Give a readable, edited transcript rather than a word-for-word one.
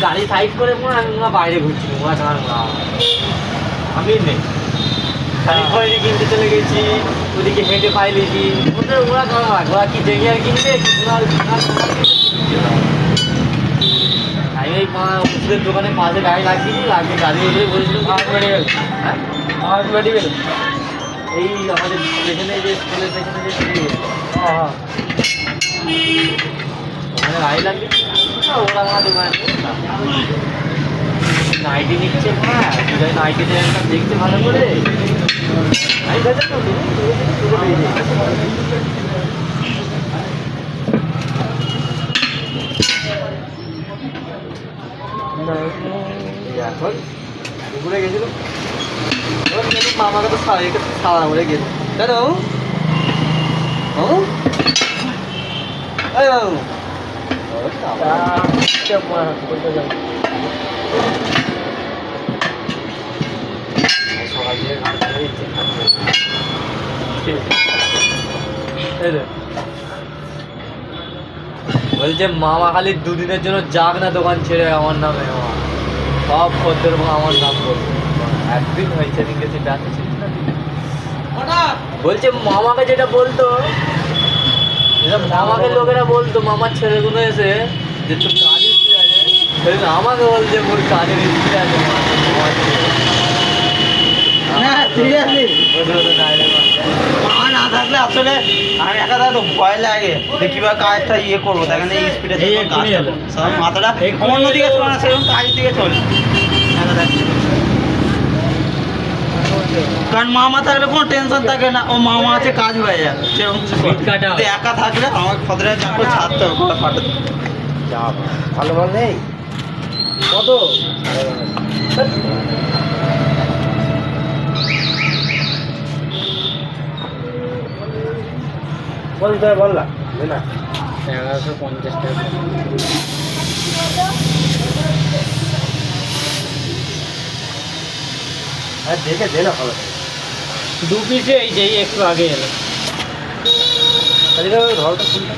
গাড়ি সাইড করে আমি বাইরে ঘুরছি আমি নেই খালি খয়নি কিনতে চলে গেছি, ওদিকে হেঁটে পাইলেছি ওরা ওরা কি দেখে আর কিনবে। আমি এই ওষুধের দোকানে পাশে গাড়ি লাগিয়েছি, লাগিয়ে গাড়ি উপরে বলেছিলাম মেডিকেল। হ্যাঁ মেডিকেল এই আমাদের পেছনে যে স্কুলের পেছনে যে ওখানে গাড়ি লাগিয়েছি। ওরা আমার দোকানে নাইটি নিচ্ছে, হ্যাঁ নাইটিতে একটা দেখতে ভালো করে এখন ঘুরে গেছিল মামাকে তো সারা করে গেল কেন বলছে মামা খালি দুদিনের জন্য যাক না দোকান ছেড়ে আমার নামে, সব খদ্দের আমার নাম বলছে। একদিন হয়েছে দিকে ব্যথা ছিল না, বলছে মামাকে যেটা বলতো, যেটা মামাকে লোকেরা বলতো, মামার ছেলেগুলো এসে যে তোর কাজের স্ত্রী আছে, সেদিন আমাকে বলছে মোর কাজের স্ত্রী আছে। না থাকলে আসলে আমি একা তো ভয় লাগে যে কিভাবে কাজটা ইয়ে করবো, দেখেন এই স্পিডে মাথাটা অন্যদিকে চলে না, সেরকম কাজের দিকে চলে। কারণ মামা থাকলে কোনো টেনশন থাকে না, ও মামা আছে কাজ হয়ে যাবে সেরকম কিছু। একা থাকলে আমাকে খদরে চাপে ছাড়তে হবে, গলা ফাটাতে ভালো মাল নেই কত বললাম না 1150 টাকা। আর দেখে দে না ভালো দু পিসে এই যে একটু আগে এলো ঢলটা খুলটা